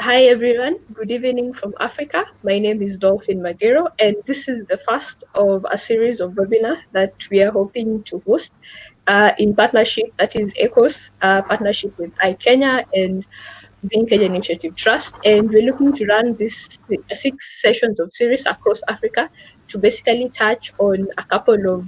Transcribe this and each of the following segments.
Hi everyone, good evening from Africa. My name is Dolphin Magero, and this is the first of a series of webinars that we are hoping to host in partnership, that is ECOS, partnership with iKenya and Green Kenya Initiative Trust. And we're looking to run this 6 sessions of series across Africa to basically touch on a couple of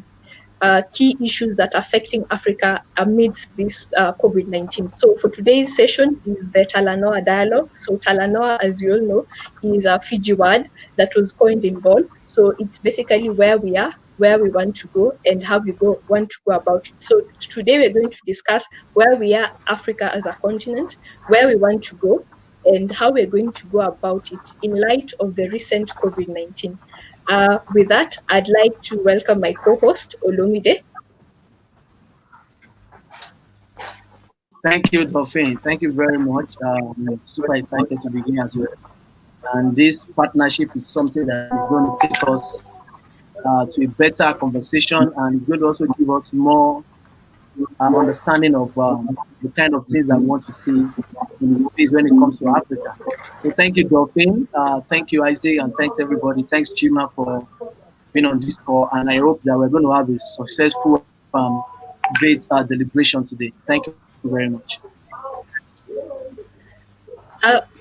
key issues that are affecting Africa amidst this COVID-19. So for today's session is the Talanoa dialogue. So Talanoa, as you all know, is a Fiji word that was coined in Ball. So it's basically where we are, where we want to go, and how we want to go about it. So today we're going to discuss where we are, Africa as a continent, where we want to go, and how we're going to go about it in light of the recent COVID-19. With that, I'd like to welcome my co-host, Olumide. Thank you, Dolphin. Thank you very much. I'm super excited to begin as well. And this partnership is something that is going to take us to a better conversation and it's going to also give us more understanding of the kind of things that we want to see in the space when it comes to Africa. So thank you, Dolphin. Thank you, Isaac, and thanks everybody. Thanks, Chima, for being on this call. And I hope that we're going to have a successful, great deliberation today. Thank you very much.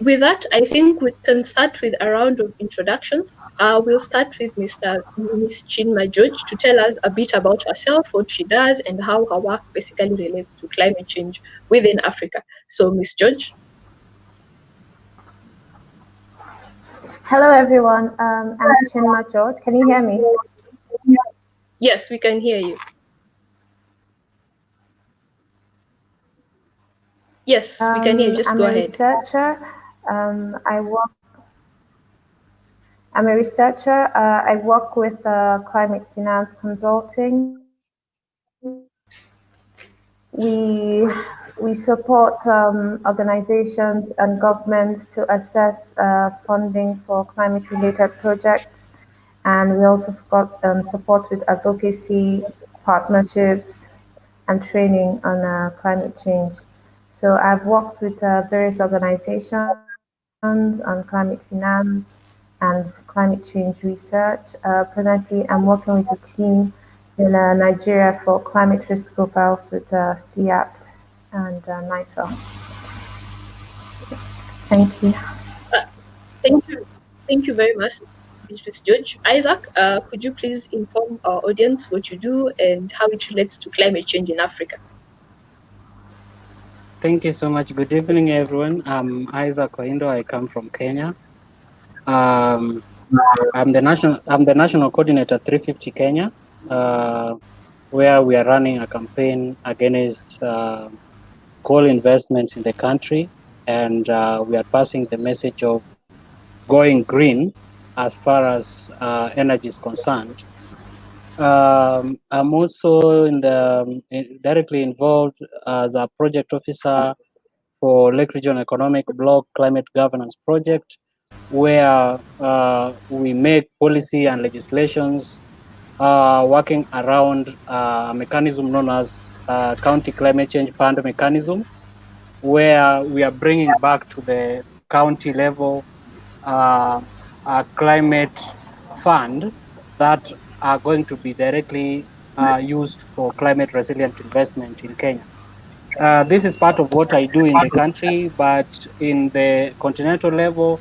With that, I think we can start with a round of introductions. We'll start with Miss Chinma George to tell us a bit about herself, what she does, and how her work basically relates to climate change within Africa. So, Miss George. Hello, everyone. I'm Chinma George. Can you hear me? Yes, we can hear you. Yes, we can hear you. Just go ahead. I'm a researcher. I work with Climate Finance Consulting. We support organizations and governments to assess funding for climate-related projects, and we also got support with advocacy, partnerships, and training on climate change. So I've worked with various organizations on climate finance and climate change research. Presently, I'm working with a team in Nigeria for climate risk profiles with CIAT and NISA. Thank you. Thank you very much, Ms. George. Isaac, could you please inform our audience what you do and how it relates to climate change in Africa? Thank you so much. Good evening, everyone. I'm Isaac Oindoh. I come from Kenya. I'm the national coordinator 350 Kenya, where we are running a campaign against coal investments in the country, and we are passing the message of going green as far as energy is concerned. I'm also directly involved as a project officer for Lake Region Economic Bloc Climate Governance Project, where we make policy and legislations working around a mechanism known as County Climate Change Fund mechanism, where we are bringing back to the county level a climate fund that are going to be directly used for climate resilient investment in Kenya. This is part of what I do in the country, but in the continental level,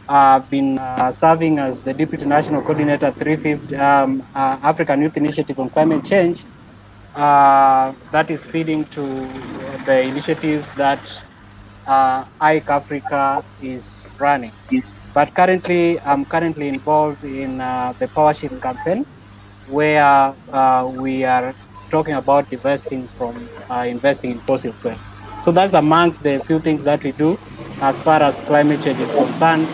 I've been serving as the Deputy National Coordinator 350 African Youth Initiative on Climate Change. That is feeding to the initiatives that AIC Africa is running. But currently, I'm currently involved in the Power Shift campaign, where we are talking about divesting from investing in fossil fuels. So that's amongst the few things that we do as far as climate change is concerned,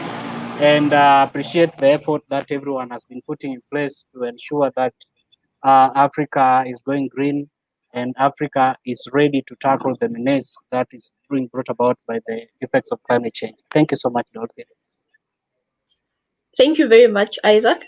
and appreciate the effort that everyone has been putting in place to ensure that Africa is going green and Africa is ready to tackle the menace that is being brought about by the effects of climate change. Thank you so much, Dolphin. Thank you very much, Isaac.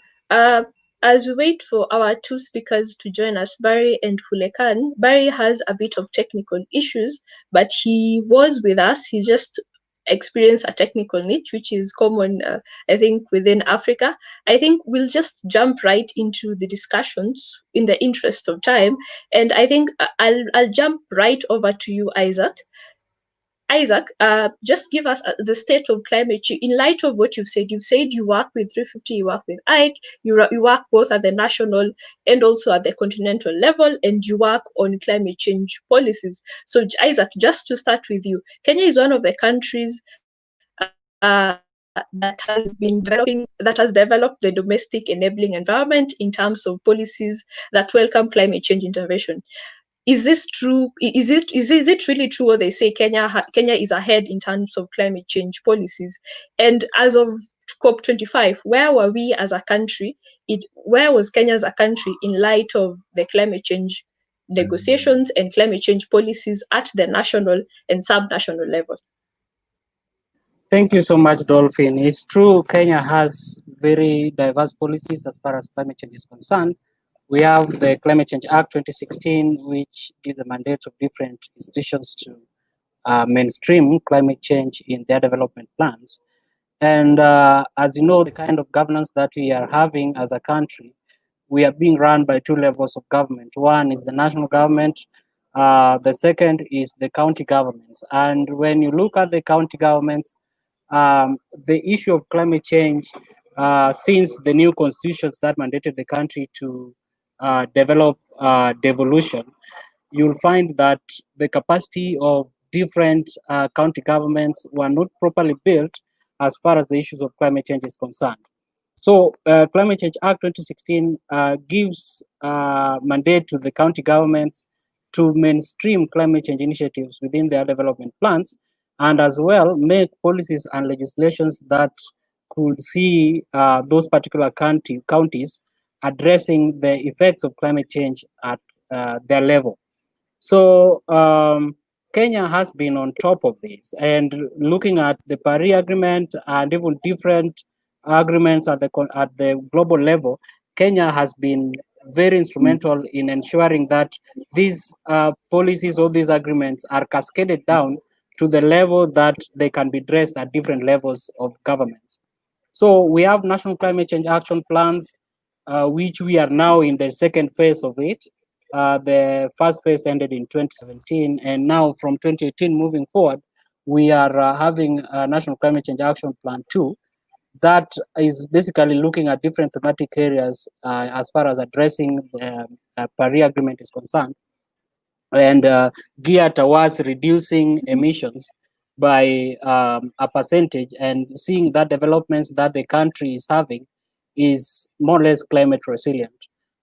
As we wait for our two speakers to join us, Barry and Khulekan, Barry has a bit of technical issues, but he was with us. He's just experience a technical niche, which is common, I think, within Africa. I think we'll just jump right into the discussions in the interest of time. And I think I'll jump right over to you, Isaac. Isaac, just give us the state of climate change in light of what you've said. You've said you work with 350, you work with IKE, you work both at the national and also at the continental level, and you work on climate change policies. So, Isaac, just to start with you, Kenya is one of the countries that has developed the domestic enabling environment in terms of policies that welcome climate change intervention. Is this true? Is it really true what they say Kenya is ahead in terms of climate change policies? And as of COP25, where were we as a country? Where was Kenya as a country in light of the climate change negotiations and climate change policies at the national and sub-national level? Thank you so much, Dolphin. It's true, Kenya has very diverse policies as far as climate change is concerned. We have the Climate Change Act 2016, which gives the mandates of different institutions to mainstream climate change in their development plans. And as you know, the kind of governance that we are having as a country, we are being run by two levels of government. One is the national government. The second is the county governments. And when you look at the county governments, the issue of climate change, since the new constitutions that mandated the country to develop devolution, you'll find that the capacity of different county governments were not properly built as far as the issues of climate change is concerned. So Climate Change Act 2016 gives mandate to the county governments to mainstream climate change initiatives within their development plans, and as well make policies and legislations that could see those particular counties addressing the effects of climate change at their level. So Kenya has been on top of this, and looking at the Paris Agreement and even different agreements at the global level, Kenya has been very instrumental in ensuring that these policies or these agreements are cascaded down to the level that they can be addressed at different levels of governments. So we have national climate change action plans, which we are now in the second phase of it. The first phase ended in 2017, and now from 2018 moving forward, we are having a National Climate Change Action Plan 2 that is basically looking at different thematic areas as far as addressing the Paris Agreement is concerned, and geared towards reducing emissions by a percentage, and seeing that developments that the country is having is more or less climate resilient.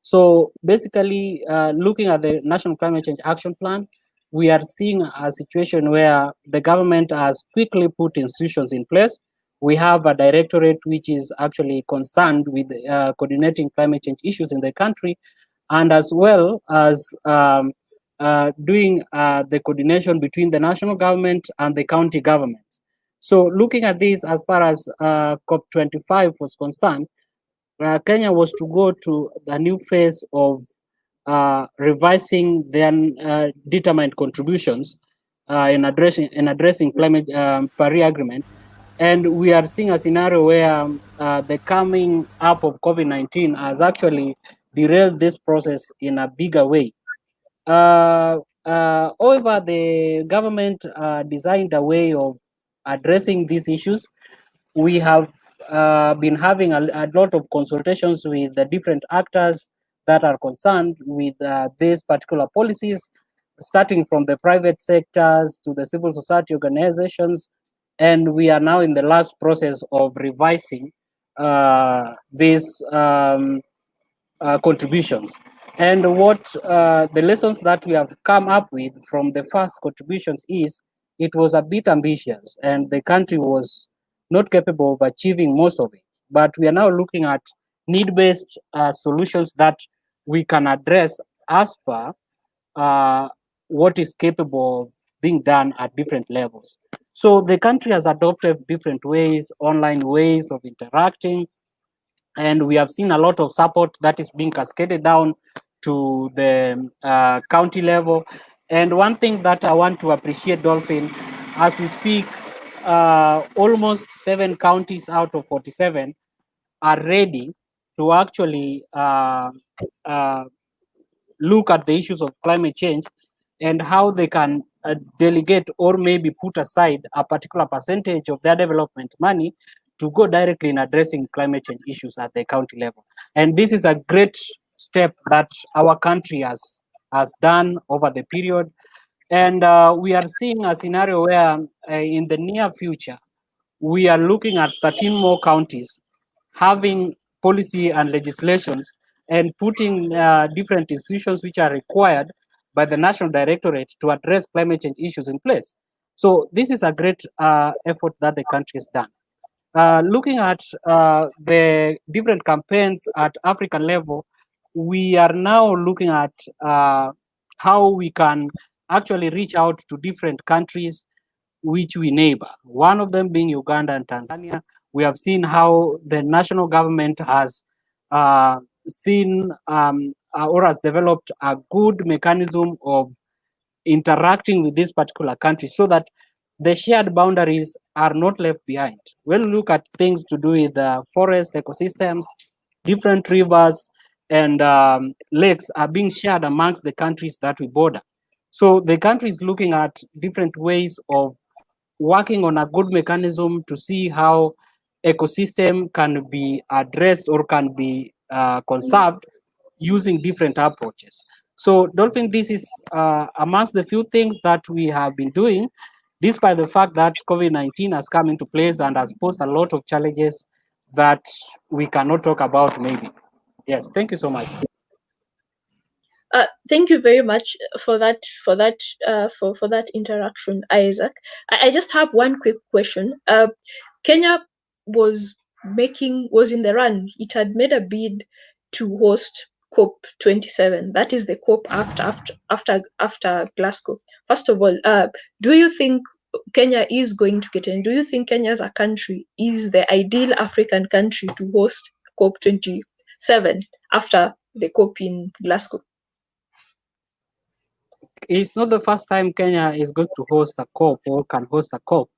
So basically, looking at the National Climate Change Action Plan, we are seeing a situation where the government has quickly put institutions in place. We have a directorate which is actually concerned with coordinating climate change issues in the country, and as well as doing the coordination between the national government and the county governments. So looking at this, as far as COP25 was concerned, Kenya was to go to a new phase of revising their determined contributions in addressing climate Paris Agreement, and we are seeing a scenario where the coming up of COVID-19 has actually derailed this process in a bigger way. However, the government designed a way of addressing these issues. We have been having a lot of consultations with the different actors that are concerned with these particular policies, starting from the private sectors to the civil society organizations, and we are now in the last process of revising these contributions. And what the lessons that we have come up with from the first contributions is it was a bit ambitious, and the country was not capable of achieving most of it. But we are now looking at need-based solutions that we can address as per what is capable of being done at different levels. So the country has adopted different ways, online ways of interacting, and we have seen a lot of support that is being cascaded down to the county level. And one thing that I want to appreciate, Dolphin, as we speak, almost 7 counties out of 47 are ready to actually look at the issues of climate change and how they can delegate or maybe put aside a particular percentage of their development money to go directly in addressing climate change issues at the county level. And this is a great step that our country has done over the period. And we are seeing a scenario where in the near future, we are looking at 13 more counties having policy and legislations and putting different institutions which are required by the National Directorate to address climate change issues in place. So this is a great effort that the country has done. Looking at the different campaigns at African level, we are now looking at how we can actually reach out to different countries which we neighbor, one of them being Uganda and Tanzania. We have seen how the national government has seen or has developed a good mechanism of interacting with this particular country so that the shared boundaries are not left behind. When we look at things to do with forest ecosystems, different rivers and lakes are being shared amongst the countries that we border. So the country is looking at different ways of working on a good mechanism to see how ecosystem can be addressed or can be conserved using different approaches. So Dolphin, this is amongst the few things that we have been doing, despite the fact that COVID-19 has come into place and has posed a lot of challenges that we cannot talk about maybe. Yes, thank you so much. Thank you very much for that interaction, Isaac. I just have one quick question. Kenya was in the run. It had made a bid to host COP27. That is the COP after Glasgow. First of all, do you think Kenya is going to get in? Do you think Kenya as a country is the ideal African country to host COP27 after the COP in Glasgow? It's not the first time Kenya is going to host a COP or can host a COP,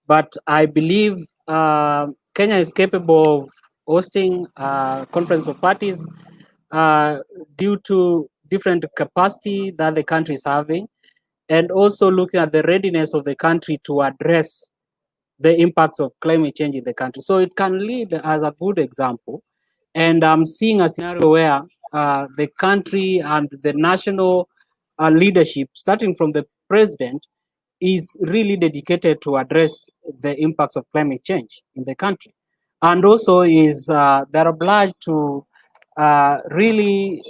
but I believe Kenya is capable of hosting a conference of parties due to different capacity that the country is having, and also looking at the readiness of the country to address the impacts of climate change in the country. So it can lead as a good example. And I'm seeing a scenario where the country and the national leadership, starting from the president, is really dedicated to address the impacts of climate change in the country. And also is they're obliged to really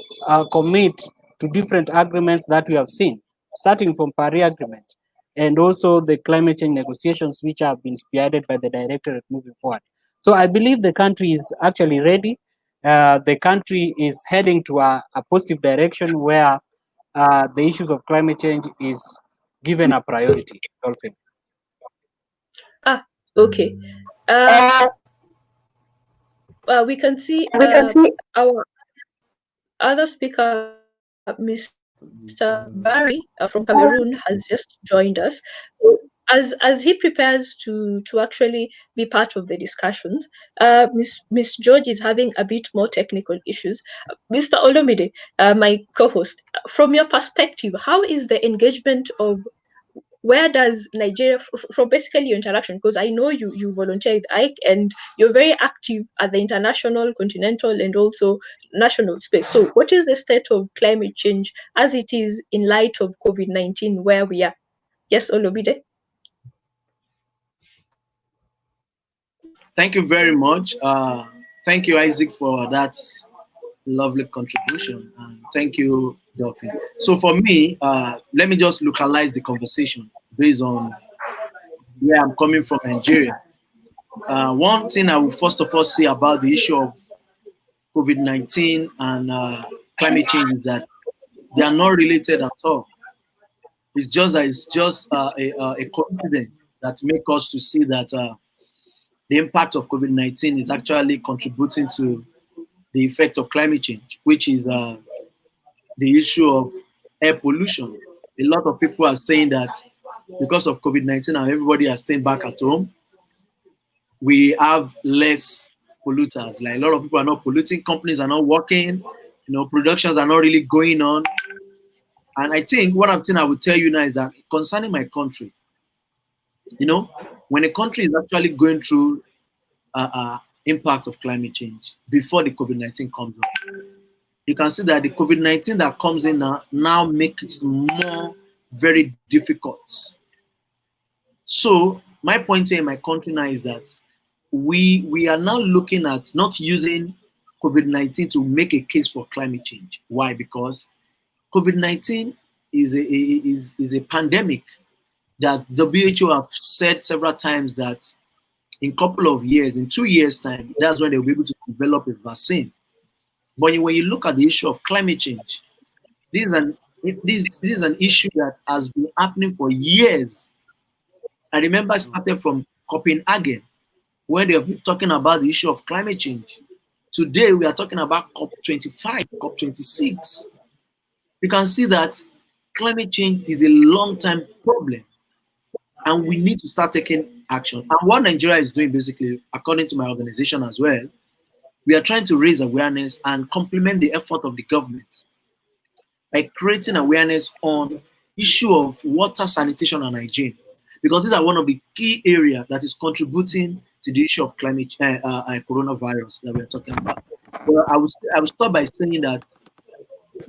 commit to different agreements that we have seen, starting from Paris Agreement, and also the climate change negotiations, which have been spearheaded by the directorate moving forward. So I believe the country is actually ready. The country is heading to a positive direction where the issues of climate change is given a priority. Dolphin. Okay. We can see our other speaker, Mr. Barry from Cameroon, has just joined us. So as he prepares to actually be part of the discussions, Miss George is having a bit more technical issues. Mr. Olomide, my co-host, from your perspective, how is the engagement of where does Nigeria, from basically your interaction, because I know you volunteer with Ike and you're very active at the international, continental, and also national space. So what is the state of climate change as it is in light of COVID-19 where we are? Yes, Olobide? Thank you very much. Thank you, Isaac, for that lovely contribution. And thank you, Dolphin. So for me, let me just localize the conversation based on where I'm coming from, Nigeria. One thing I will first of all say about the issue of COVID-19 and climate change is that they are not related at all. It's just a coincidence that makes us to see that the impact of COVID-19 is actually contributing to the effect of climate change, which is the issue of air pollution. A lot of people are saying that because of COVID-19 and everybody are staying back at home, we have less polluters. Like a lot of people are not polluting, companies are not working, productions are not really going on. And I think one of the things I would tell you now is that concerning my country, when a country is actually going through impact of climate change before the COVID-19 comes up, you can see that the COVID-19 that comes in now makes it more very difficult. So my point here in my country now is that we are now looking at not using COVID-19 to make a case for climate change. Why? Because COVID-19 is a pandemic that WHO have said several times that in a couple of years, in 2 years' time, that's when they'll be able to develop a vaccine. But when you look at the issue of climate change, this is an issue that has been happening for years. I remember it started from Copenhagen, where they have been talking about the issue of climate change. Today, we are talking about COP25, COP26. You can see that climate change is a long-time problem, and we need to start taking action. And what Nigeria is doing, basically, according to my organization as well, we are trying to raise awareness and complement the effort of the government by creating awareness on issue of water sanitation and hygiene, because these are one of the key areas that is contributing to the issue of climate coronavirus that we are talking about. Well, I will start by saying that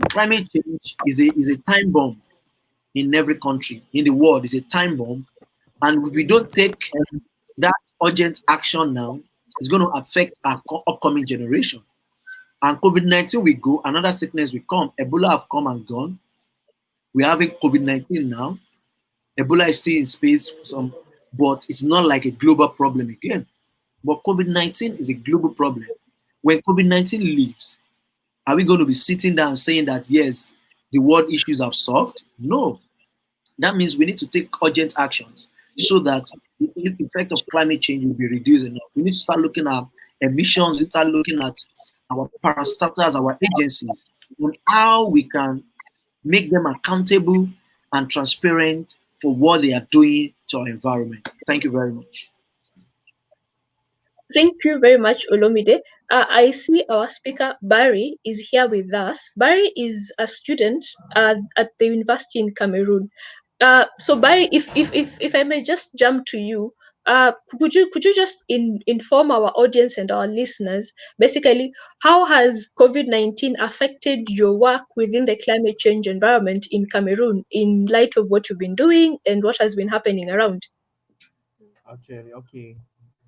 climate change is a time bomb in every country in the world. It's a time bomb, and if we don't take that urgent action now, it's going to affect our upcoming generation. And COVID-19 will go, another sickness will come. Ebola have come and gone. We're having COVID-19 now. Ebola is still in space, but it's not like a global problem again. But COVID-19 is a global problem. When COVID-19 leaves, are we going to be sitting down saying that, yes, the world issues have solved? No. That means we need to take urgent actions so that the effect of climate change will be reduced enough. We need to start looking at emissions, we need to start looking at our parastatals, our agencies, on how we can make them accountable and transparent for what they are doing to our environment. Thank you very much. Thank you very much, Olomide. I see our speaker, Barry, is here with us. Barry is a student at the university in Cameroon. So Barry, if I may just jump to you, could you just inform our audience and our listeners, basically, how has COVID-19 affected your work within the climate change environment in Cameroon in light of what you've been doing and what has been happening around? Actually, okay.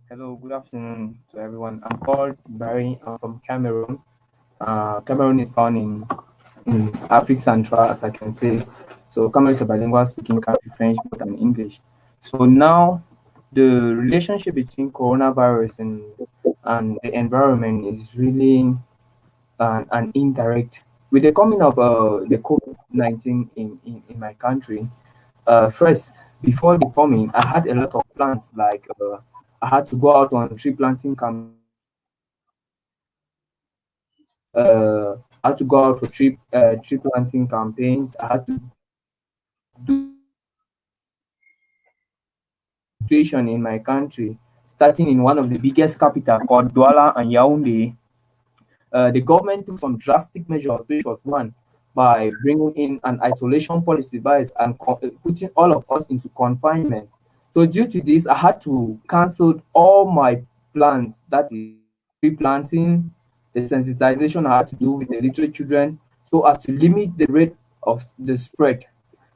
Hello, good afternoon to everyone. I'm called Barry. I'm from Cameroon. Cameroon is found in Africa Central, as I can say. So Cameroon is a bilingual speaking country, French, both and English. So now the relationship between coronavirus and the environment is really an indirect. With the coming of the COVID-19 in my country, first, before the coming, I had a lot of plans, like I had to go out on tree planting I had to go out for tree planting campaigns. I had to do situation in my country, starting in one of the biggest capital called Douala and Yaoundé. The government took some drastic measures, which was one by bringing in an isolation policy and putting all of us into confinement. So due to this, I had to cancel all my plans. That is tree planting, the sensitization I had to do with the little children, so as to limit the rate of the spread.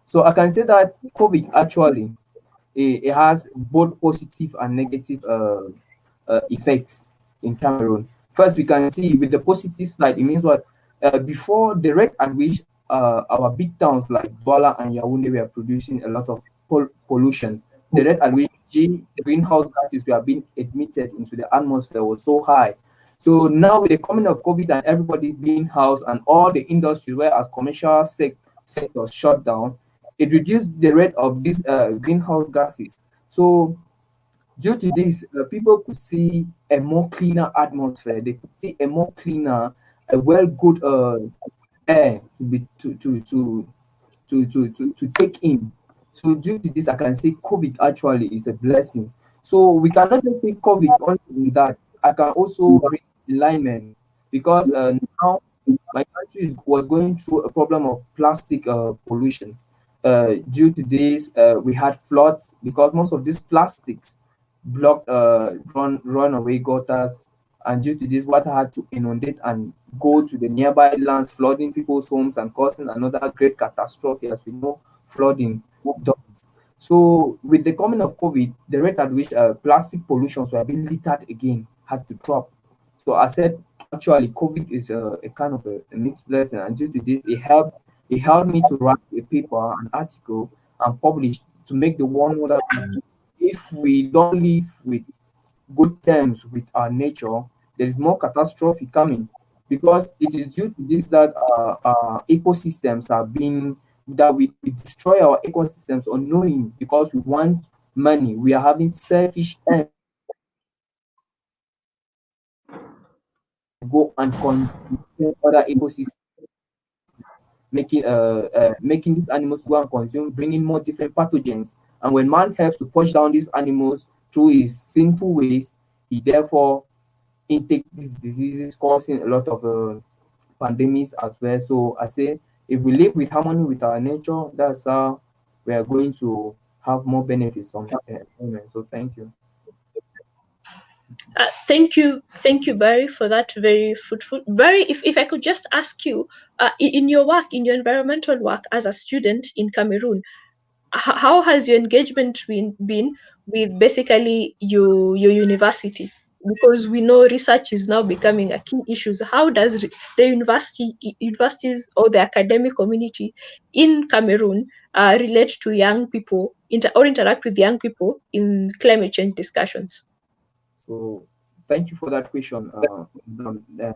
So I can say that COVID actually it has both positive and negative effects in Cameroon. First, we can see with the positive side, it means what before the rate at which our big towns like Douala and Yaoundé were producing a lot of pollution, the rate at which greenhouse gases were being emitted into the atmosphere was so high. So now with the coming of COVID and everybody being housed and all the industries where as commercial sectors shut down, it reduced the rate of these greenhouse gases. So due to this, people could see a more cleaner atmosphere. They could see a more cleaner, a well good air to take in. So due to this, I can say COVID actually is a blessing. So we cannot just say COVID only in that. I can also bring alignment because now my country was going through a problem of plastic pollution. Due to this, we had floods because most of these plastics blocked runaway gutters, and due to this, water had to inundate and go to the nearby lands, flooding people's homes and causing another great catastrophe, as we know flooding does. So, with the coming of COVID, the rate at which plastic pollutions were being littered again had to drop. So, I said actually, COVID is a kind of a mixed blessing, and due to this, it helped me to write a paper, an article, and publish to make the world know that if we don't live with good terms with our nature, there is more catastrophe coming because it is due to this that our ecosystems are being that we destroy our ecosystems unknowing because we want money. We are having selfish ends go and consume other ecosystems, making these animals go and consume, bringing more different pathogens. And when man helps to push down these animals through his sinful ways, he therefore intake these diseases, causing a lot of pandemics as well. So I say, if we live with harmony with our nature, that's how we are going to have more benefits from the environment. So thank you. Thank you, Barry, for that very fruitful. Barry, if I could just ask you, in your work, in your environmental work as a student in Cameroon, how has your engagement been with basically your university? Because we know research is now becoming a key issue. So how does the universities or the academic community in Cameroon relate to young people or interact with young people in climate change discussions? So thank you for that question,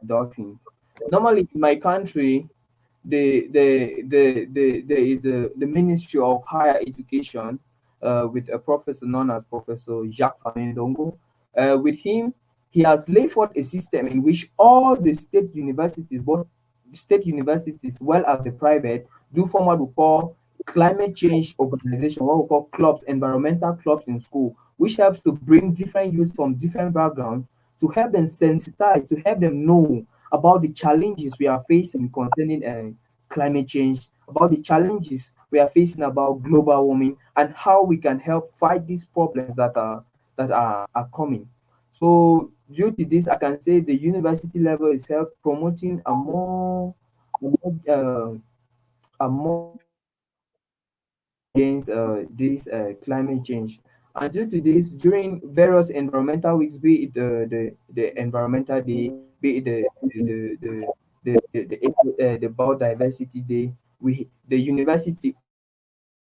Dolphin. Normally in my country, there is the Ministry of Higher Education with a professor known as Professor Jacques Famendongo. With him, he has laid forth a system in which all the state universities, both state universities, well as the private, do form what we call climate change organization, what we call clubs, environmental clubs in school, which helps to bring different youth from different backgrounds to help them sensitize, to help them know about the challenges we are facing concerning climate change, about the challenges we are facing about global warming, and how we can help fight these problems that are coming. So due to this, I can say the university level is help promoting a more against this climate change. And due to this, during various environmental weeks, be it the environmental day, be it the biodiversity day, the university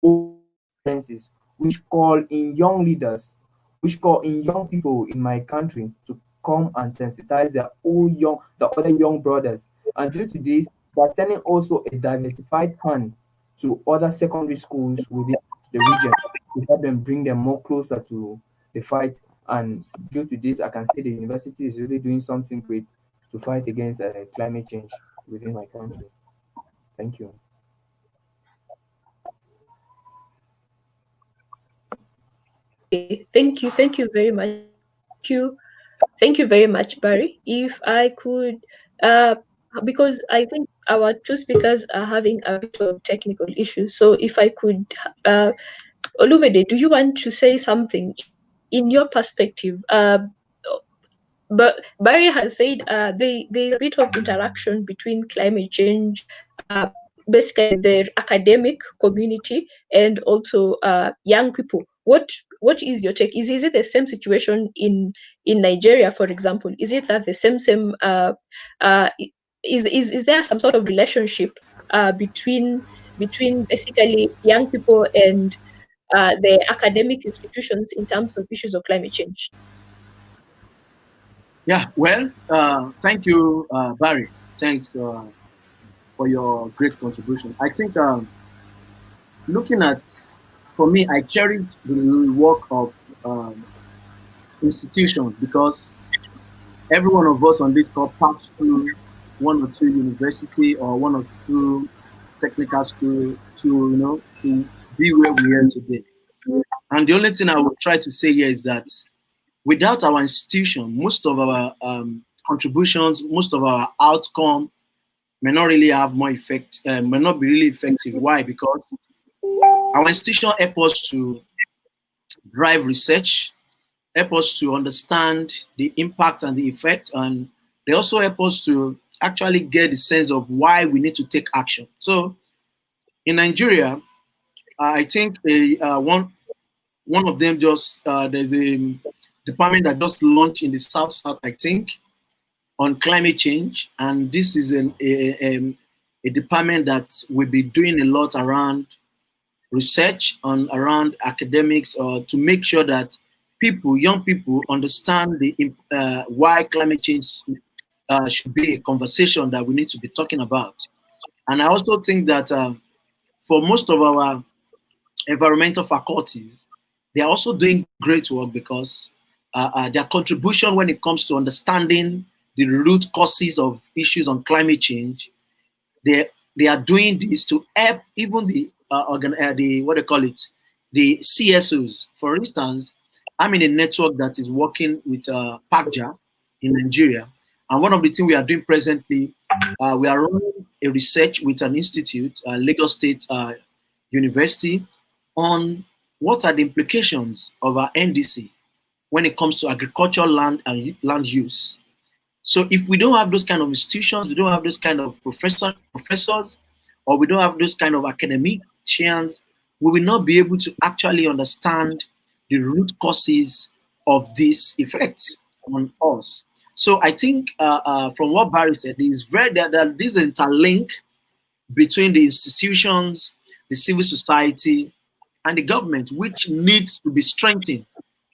conferences which call in young leaders, which call in young people in my country to come and sensitize the other young brothers. And due to this, they're sending also a diversified hand to other secondary schools within the region to help them bring them more closer to the fight. And due to this, I can say the university is really doing something great to fight against climate change within my country. Thank you. Okay, thank you very much. Thank you very much, Barry. If I could, because I think our two speakers are having a bit of technical issues, so if I could, Olumide, do you want to say something in your perspective? But Barry has said there's a bit of interaction between climate change, basically the academic community, and also young people. What is your take? Is it the same situation in Nigeria, for example? Is it that the same uh, is there some sort of relationship between basically young people and the academic institutions in terms of issues of climate change? Yeah, well, thank you, Barry. Thanks for your great contribution. I think looking at, for me, I cherish the work of institutions because every one of us on this call passed through one or two university or one or two technical school to be where we are today. And the only thing I would try to say here is that without our institution, most of our contributions, most of our outcome may not really have more effect, may not be really effective. Why? Because our institution help us to drive research, help us to understand the impact and the effect, and they also help us to actually get the sense of why we need to take action. So in Nigeria, I think one of them just there's a department that just launched in the South, I think, on climate change, and this is a department that will be doing a lot around research on around academics to make sure that young people, understand the why climate change should be a conversation that we need to be talking about. And I also think that for most of our environmental faculties, they are also doing great work because their contribution when it comes to understanding the root causes of issues on climate change, they are doing this to help even the what they call it, the CSOs. For instance, I'm in a network that is working with PACJA in Nigeria, and one of the things we are doing presently, we are running a research with an institute, Lagos State University, on what are the implications of our NDC when it comes to agricultural land and land use. So if we don't have those kind of institutions, we don't have those kind of professors, or we don't have those kind of academicians, we will not be able to actually understand the root causes of these effects on us. So I think from what Barry said, is that this interlink between the institutions, the civil society, and the government, which needs to be strengthened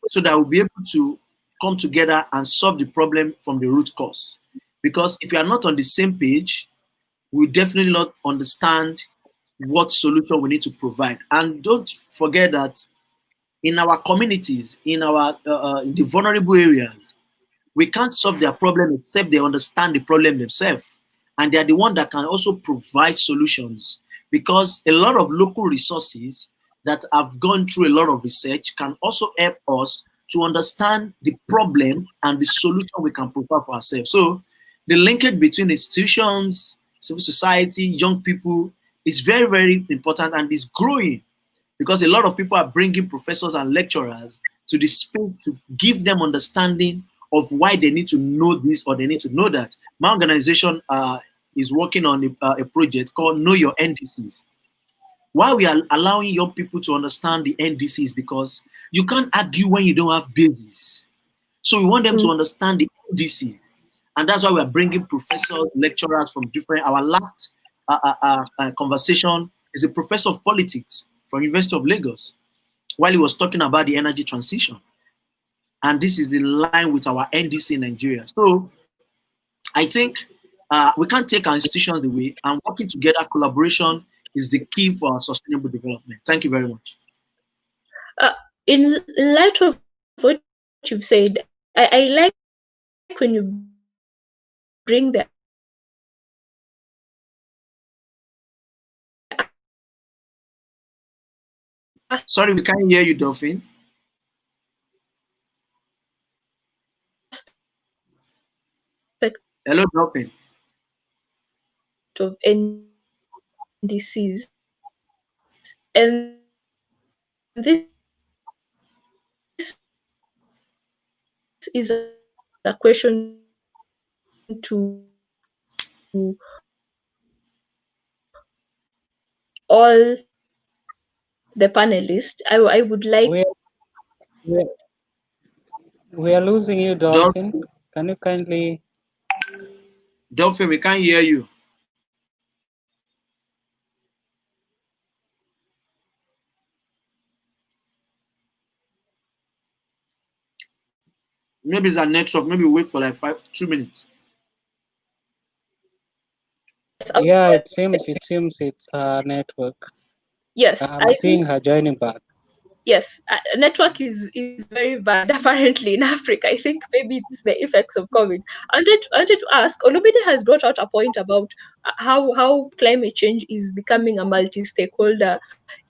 so that we'll be able to come together and solve the problem from the root cause. Because if we are not on the same page, we definitely not understand what solution we need to provide. And don't forget that in our communities, in in the vulnerable areas, we can't solve their problem except they understand the problem themselves. And they are the one that can also provide solutions, because a lot of local resources that have gone through a lot of research can also help us to understand the problem and the solution we can provide for ourselves. So the linkage between institutions, civil society, young people is very, very important, and is growing because a lot of people are bringing professors and lecturers to the space to give them understanding of why they need to know this or they need to know that. My organization is working on a project called Know Your NDCs. Why we are allowing young people to understand the NDCs, because you can't argue when you don't have basis. So we want them to understand the NDCs. And that's why we are bringing professors, lecturers from different. Our last conversation is a professor of politics from University of Lagos, while he was talking about the energy transition. And this is in line with our NDC in Nigeria. So I think we can't take our institutions away, and working together, collaboration is the key for our sustainable development. Thank you very much. In light of what you've said, I like when you bring the Sorry, we can't hear you, Dolphin. Hello, Dolphin. Of NDCs, and this is a question to all the panelists. I would like. We are losing you, Dolphin. Can you kindly? Dolphin, we can't hear you. Maybe it's a network. Maybe wait for like 2 minutes. Yeah, it seems it's her network. Yes, I'm seeing her joining back. Yes, network is very bad apparently in Africa. I think maybe it's the effects of COVID. I wanted to ask, Olumide has brought out a point about how climate change is becoming a multi-stakeholder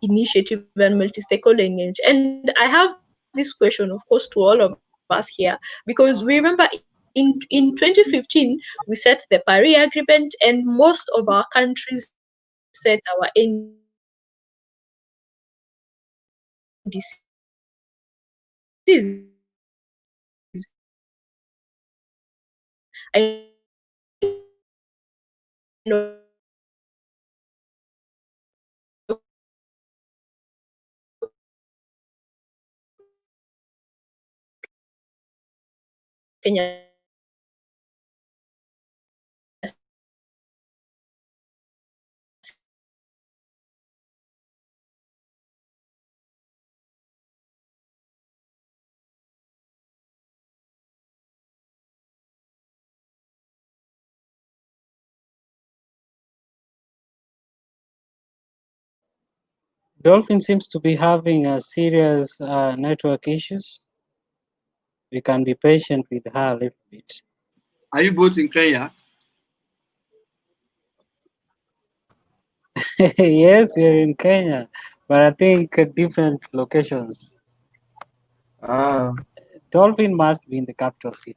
initiative and multi-stakeholder engagement. And I have this question, of course, to all of us here, because we remember in 2015 we set the Paris Agreement, and most of our countries set our NDCs, our net zero emissions targets, in 2016. Dolphin seems to be having a serious network issues. We can be patient with her a little bit. Are you both in Kenya? Yes, we are in Kenya, but I think different locations. Ah, Dolphin must be in the capital city.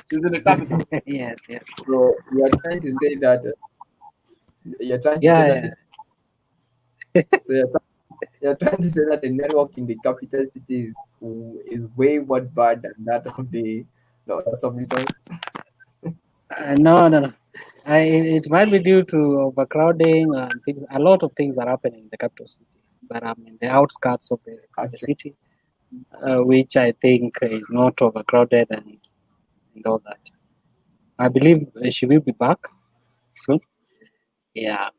She's in the capital. Yes, yes. so you're trying to say that Yeah, so you're trying to say that the network in the capital city is way more bad than that of the other sub-regions. no, no, no. It might be due to overcrowding and things. A lot of things are happening in the capital city, but I'm in the outskirts of the Actually, city, which I think is not overcrowded and all that. I believe she will be back soon. Yeah,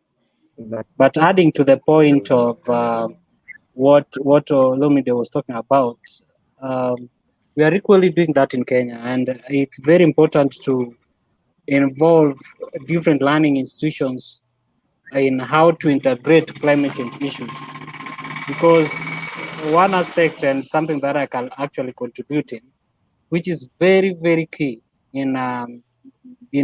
that, but adding to the point of what Lomide was talking about, um, we are equally doing that in Kenya, and it's very important to involve different learning institutions in how to integrate climate change issues. Because one aspect and something that I can actually contribute in, which is very, very key in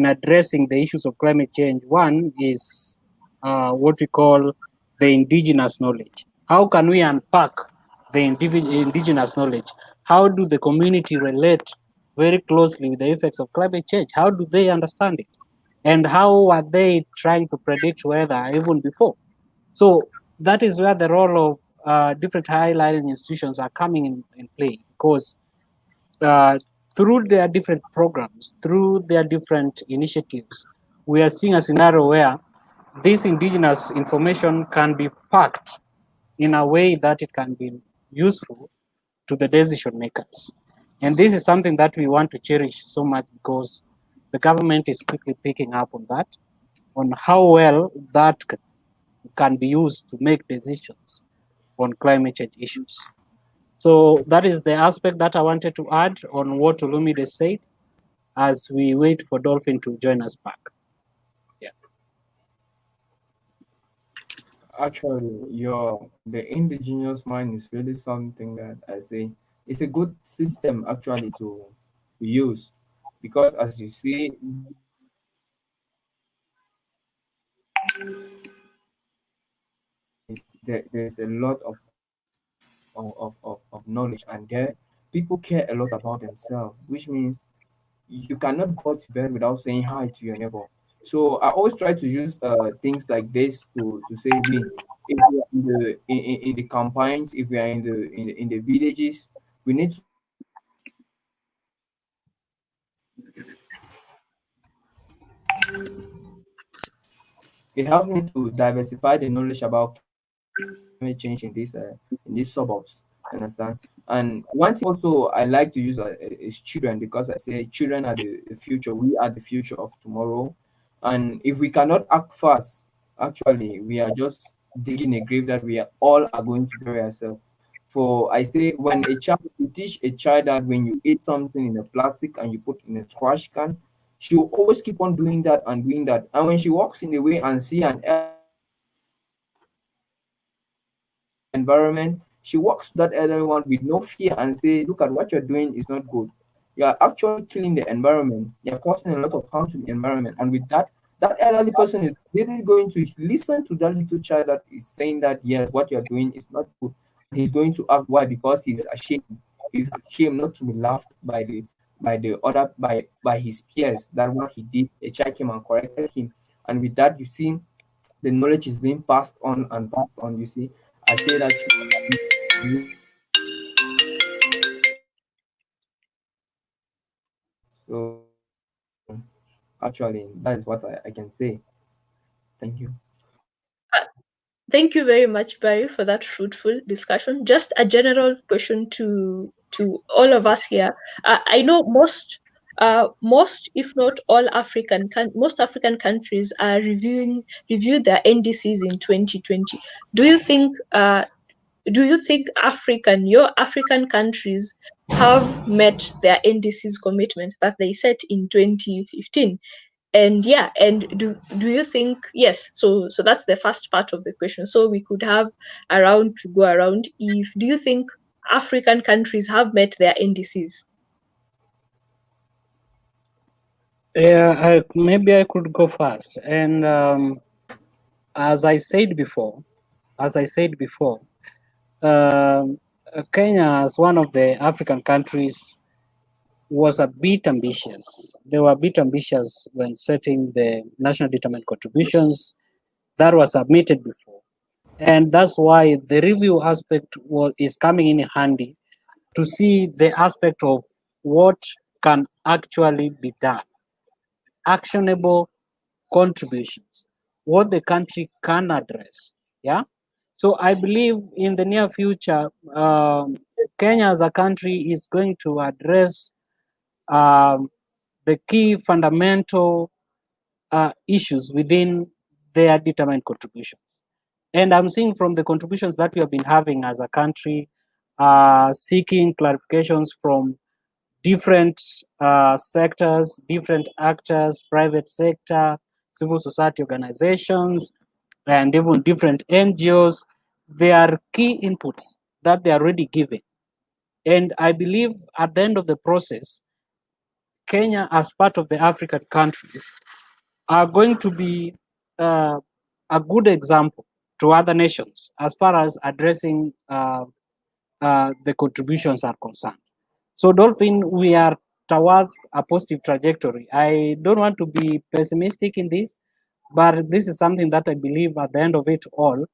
addressing the issues of climate change, one is what we call the indigenous knowledge. How can we unpack the indigenous knowledge? How do the community relate very closely with the effects of climate change? How do they understand it? And how are they trying to predict weather even before? So that is where the role of different higher learning institutions are coming in play, because uh, through their different programs, through their different initiatives, we are seeing a scenario where this indigenous information can be packed in a way that it can be useful to the decision makers. And this is something that we want to cherish so much, because the government is quickly picking up on that, on how well that can be used to make decisions on climate change issues. So that is the aspect that I wanted to add on what Olumide said as we wait for Dolphin to join us back. Yeah. actually, the indigenous mind is really something that I say it's a good system actually to use, because as you see, there's a lot of knowledge, and there people care a lot about themselves, which means you cannot go to bed without saying hi to your neighbor. So I always try to use things like this to say we, if we are in the campaigns, if we are in the villages, we need to it helps me to diversify the knowledge about climate change in these suburbs. Understand? And one thing also I like to use is children, because I say children are the future. We are the future of tomorrow. And if we cannot act fast, actually we are just digging a grave that we are all are going to bury ourselves. For I say when a child you teach a child that when you eat something in a plastic and you put in a trash can, she will always keep on doing that and doing that. And when she walks in the way and see an elderly person putting the environment, she will also do the same. she walks to that elderly one with no fear and say, look at what you're doing is not good. You are actually killing the environment. You're causing a lot of harm to the environment. And with that, that elderly person is really going to listen to that little child that is saying that, yes, what you're doing is not good. And he's going to act. Why? Because he's ashamed. He's ashamed not to be laughed by his peers that what he did. A child came and corrected him. And with that, you see, the knowledge is being passed on and passed on. You see, I say that. So actually, that is what I can say. Thank you. Thank you very much, Barry, for that fruitful discussion. Just a general question to all of us here. I know most, if not all, most African countries are reviewed their NDCs in 2020. Do you think your African countries have met their NDCs commitment that they set in 2015? And yeah, and do you think, yes, so that's the first part of the question. So we could have around to go around. If do you think African countries have met their NDCs? Yeah, maybe I could go first. And as I said before, um, Kenya, as one of the African countries, was a bit ambitious. They were a bit ambitious when setting the national determined contributions that was submitted before. And that's why the review aspect is coming in handy to see the aspect of what can actually be done, actionable contributions, what the country can address. Yeah. So I believe in the near future, Kenya as a country is going to address um, the key fundamental issues within their determined contributions. And I'm seeing from the contributions that we have been having as a country, seeking clarifications from different sectors, different actors, private sector, civil society organizations, and even different NGOs. There are key inputs that they are already giving. And I believe at the end of the process, Kenya, as part of the African countries, are going to be uh, a good example to other nations as far as addressing the contributions are concerned. So, Dolphin, we are towards a positive trajectory. I don't want to be pessimistic in this, but this is something that I believe at the end of it all,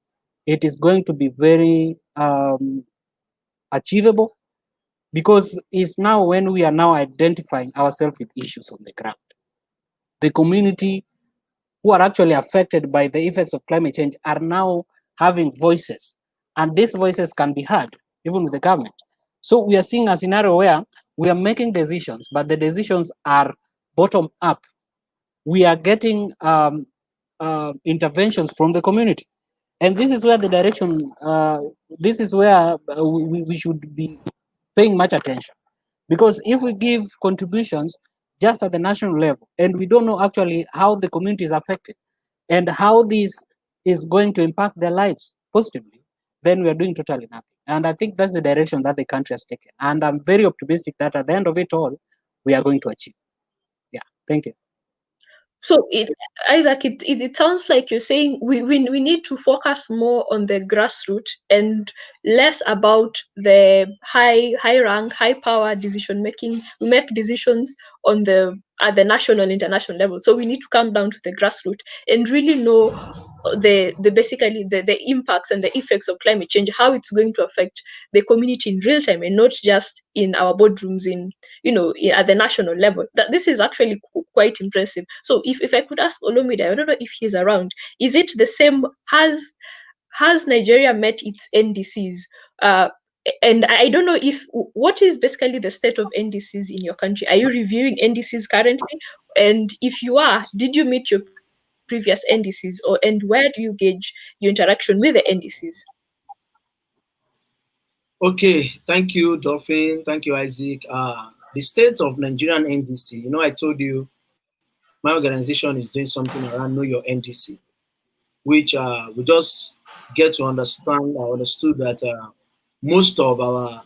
it is going to be very achievable, because it's now when we are now identifying ourselves with issues on the ground. The community who are actually affected by the effects of climate change are now having voices, and these voices can be heard even with the government. So we are seeing a scenario where we are making decisions, but the decisions are bottom up. We are getting interventions from the community, and this is where the direction. This is where we should be paying much attention, because if we give contributions just at the national level and we don't know actually how the community is affected and how this is going to impact their lives positively, then we are doing totally nothing. And I think that's the direction that the country has taken. And I'm very optimistic that at the end of it all, we are going to achieve. Yeah, thank you. So Isaac, it sounds like you're saying we need to focus more on the grassroots and less about the high rank, high power decision making. We make decisions at the national, international level. So we need to come down to the grassroots and really know the impacts and the effects of climate change, how it's going to affect the community in real time, and not just in our boardrooms at the national level. That this is actually quite impressive. So if I could ask Olomide, I don't know if he's around, is it the same? Has Nigeria met its NDCs? And I don't know what is basically the state of NDCs in your country. Are you reviewing NDCs currently? And if you are, did you meet your previous NDCs, and where do you gauge your interaction with the NDCs? Okay, thank you, Dolphin. Thank you, Isaac. The state of Nigerian NDC, I told you my organization is doing something around Know Your NDC, which we just get to understand. I understood that most of our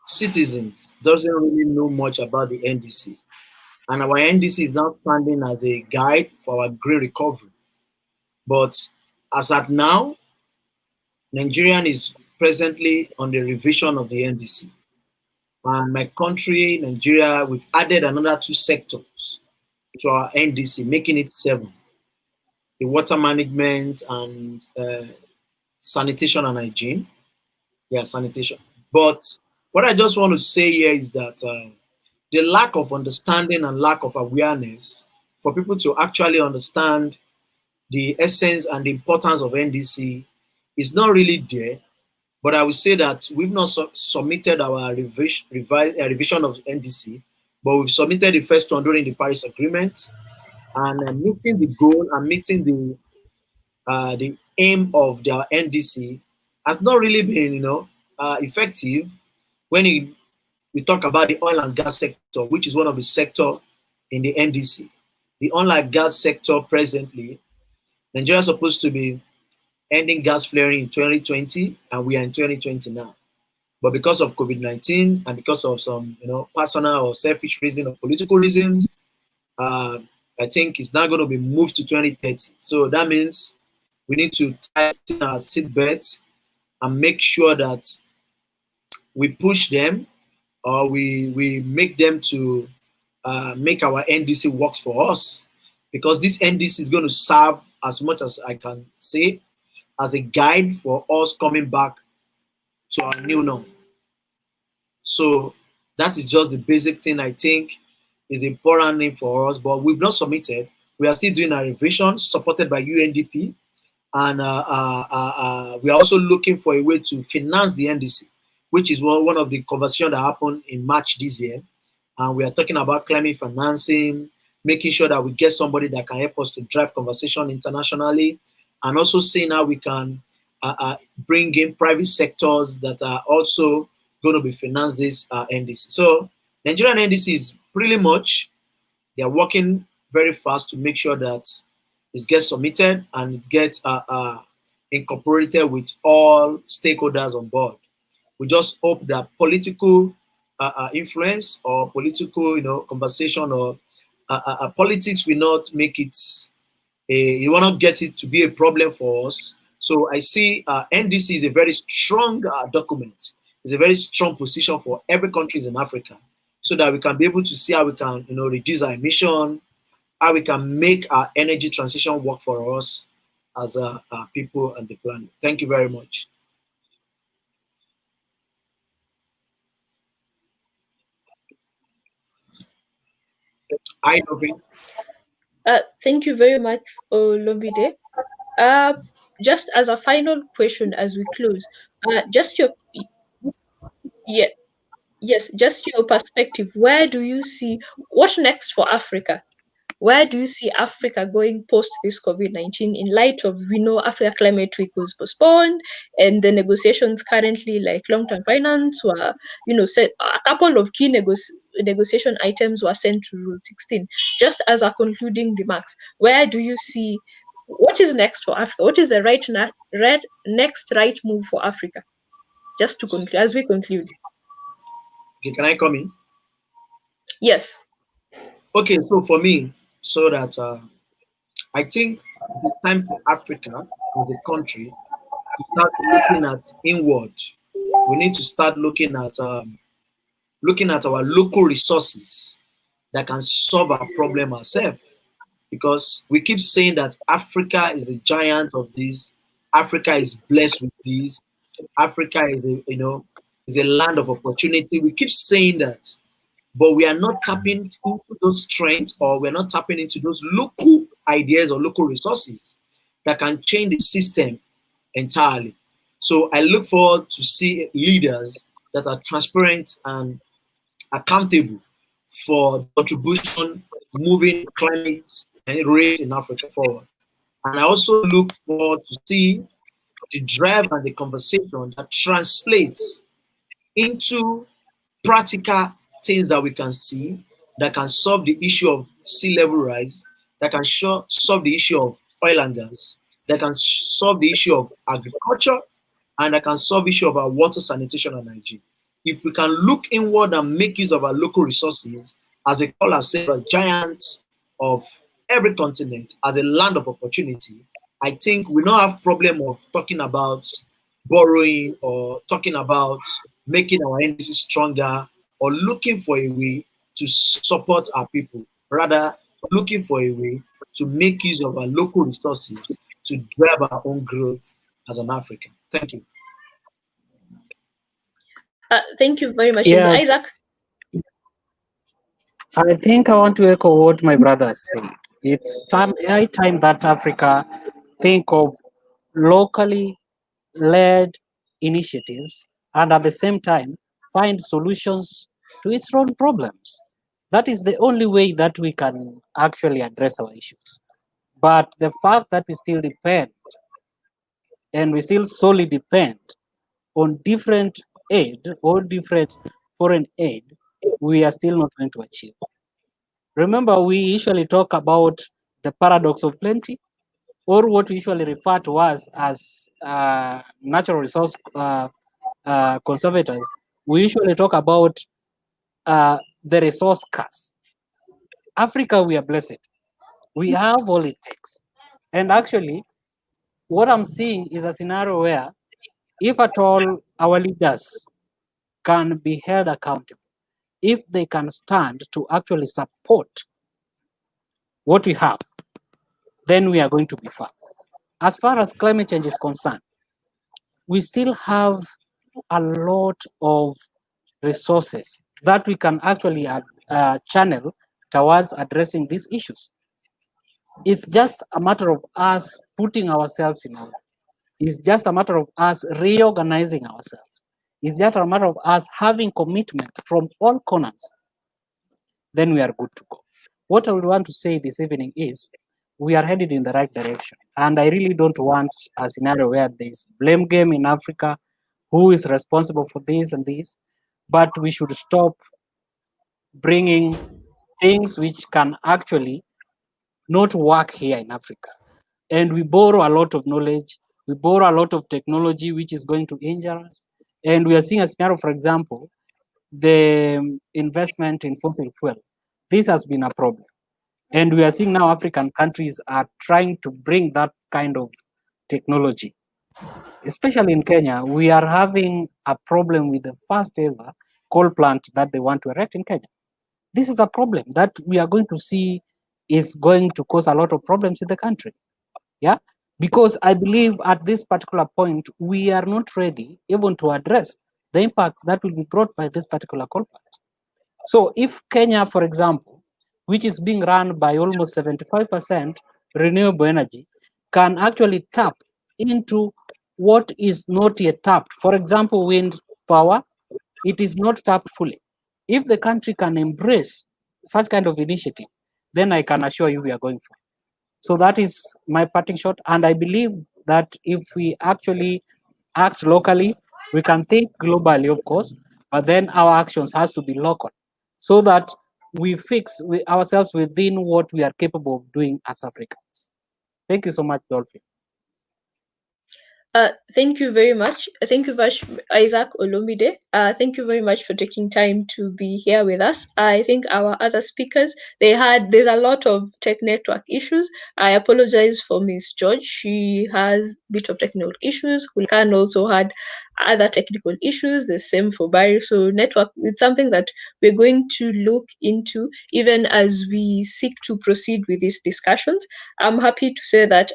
citizens doesn't really know much about the NDC. And our NDC is now standing as a guide for our green recovery. But as at now, Nigerian is presently on the revision of the NDC. And my country, Nigeria, we've added another 2 sectors to our NDC, making it 7. The water management and sanitation and hygiene. Yeah, sanitation. But what I just want to say here is that the lack of understanding and lack of awareness for people to actually understand the essence and the importance of NDC is not really there. But I will say that we've not submitted our revision of NDC, but we've submitted the first one during the Paris Agreement, and meeting the goal and meeting the aim of their NDC has not really been, effective when we talk about the oil and gas sector, which is one of the sector in the NDC. The oil and gas sector presently, Nigeria is supposed to be ending gas flaring in 2020, and we are in 2020 now. But because of COVID-19 and because of some, personal or selfish reason or political reasons, I think it's now going to be moved to 2030. So that means we need to tighten our seatbelts and make sure that we push them, or we make them to make our NDC works for us, because this NDC is going to serve, as much as I can say, as a guide for us coming back to our new norm. So that is just the basic thing I think is important for us, but we've not submitted. We are still doing a revision supported by UNDP, and we are also looking for a way to finance the NDC, which is one of the conversations that happened in March this year. And we are talking about climate financing, making sure that we get somebody that can help us to drive conversation internationally, and also seeing how we can bring in private sectors that are also going to be finance this NDC. So Nigerian NDC is pretty much, they are working very fast to make sure that it gets submitted and it gets incorporated with all stakeholders on board. We just hope that political influence or political, conversation or politics will not make it. You will not get it to be a problem for us. So I see NDC is a very strong document. It's a very strong position for every country in Africa, so that we can be able to see how we can, reduce our emission, how we can make our energy transition work for us as people and the planet. Thank you very much. Thank you very much, Olobide. Just as a final question as we close, just your yeah, yes, just your perspective. Where do you see what next for Africa? Where do you see Africa going post this COVID-19, in light of, we know Africa Climate Week was postponed, and the negotiations currently, like long-term finance, were, set, a couple of key negotiation items were sent to Rule 16. Just as a concluding remarks, where do you see, what is next for Africa? What is the next right move for Africa? Just to conclude, as we conclude. Okay, can I come in? Yes. Okay, so for me, so that I think it is time for Africa as a country to start looking at inward. We need to start looking at our local resources that can solve our problem ourselves. Because we keep saying that Africa is a giant of this, Africa is blessed with this, Africa is a land of opportunity. We keep saying that, but we are not tapping into those strengths, or we're not tapping into those local ideas or local resources that can change the system entirely. So I look forward to see leaders that are transparent and accountable for contribution moving climate and race in Africa forward. And I also look forward to see the drive and the conversation that translates into practical things that we can see, that can solve the issue of sea level rise, that can solve the issue of oil and gas, that can solve the issue of agriculture, and that can solve issue of our water, sanitation, and hygiene. If we can look inward and make use of our local resources, as we call ourselves as giants of every continent, as a land of opportunity, I think we don't have problem of talking about borrowing or talking about making our NDC stronger or looking for a way to support our people. Rather, looking for a way to make use of our local resources to drive our own growth as an African. Thank you. Thank you very much, Yeah, Isaac. I think I want to echo what my brother said. It's high time that Africa think of locally led initiatives and at the same time find solutions to its own problems. That is the only way that we can actually address our issues. But the fact that we still depend and we still solely depend on different aid or different foreign aid, we are still not going to achieve. Remember, we usually talk about the paradox of plenty, or what we usually refer to as natural resource conservators. We usually talk about the resource curse. Africa, we are blessed. We have all it takes. And actually, what I'm seeing is a scenario where, if at all our leaders can be held accountable, if they can stand to actually support what we have, then we are going to be far. As far as climate change is concerned, we still have a lot of resources that we can actually channel towards addressing these issues. It's just a matter of us putting ourselves in order. It's just a matter of us reorganizing ourselves. It's just a matter of us having commitment from all corners. Then we are good to go. What I would want to say this evening is we are headed in the right direction. And I really don't want a scenario where there's blame game in Africa, who is responsible for this and this, but we should stop bringing things which can actually not work here in Africa. And we borrow a lot of knowledge, we borrow a lot of technology which is going to injure us. And we are seeing a scenario, for example, the investment in fossil fuel. This has been a problem. And we are seeing now African countries are trying to bring that kind of technology. Especially in Kenya, we are having a problem with the first ever coal plant that they want to erect in Kenya. This is a problem that we are going to see is going to cause a lot of problems in the country. Yeah, because I believe at this particular point, we are not ready even to address the impacts that will be brought by this particular coal plant. So if Kenya, for example, which is being run by almost 75% renewable energy, can actually tap into what is not yet tapped, for example, wind power, it is not tapped fully. If the country can embrace such kind of initiative, then I can assure you we are going for. So that is my parting shot. And I believe that if we actually act locally, we can think globally, of course, but then our actions has to be local so that we fix ourselves within what we are capable of doing as Africans. Thank you so much, Dolphin. Thank you very much. Thank you very much, Isaac Olomide. Thank you very much for taking time to be here with us. I think our other speakers, there's a lot of tech network issues. I apologize for Miss George. She has a bit of technical issues. Khulekan also had other technical issues. The same for Barry. So network, it's something that we're going to look into even as we seek to proceed with these discussions. I'm happy to say that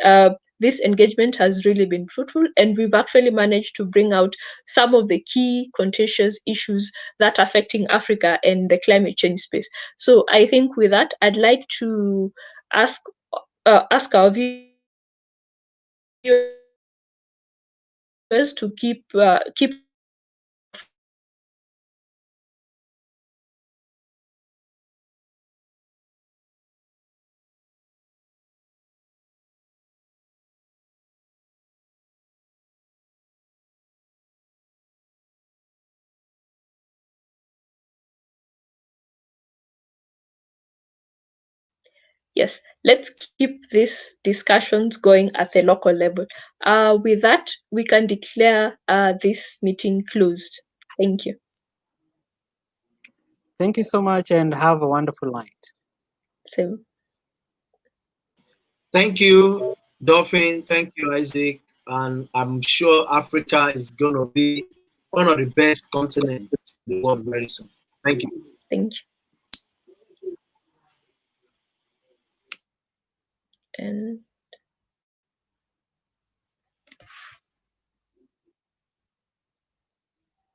this engagement has really been fruitful, and we've actually managed to bring out some of the key contentious issues that are affecting Africa and the climate change space. So I think with that, I'd like to ask our viewers to keep Yes, let's keep these discussions going at the local level. With that, we can declare this meeting closed. Thank you. Thank you so much and have a wonderful night. Same. Thank you, Dolphin. Thank you, Isaac. And I'm sure Africa is going to be one of the best continents in the world very soon. Thank you. Thank you. And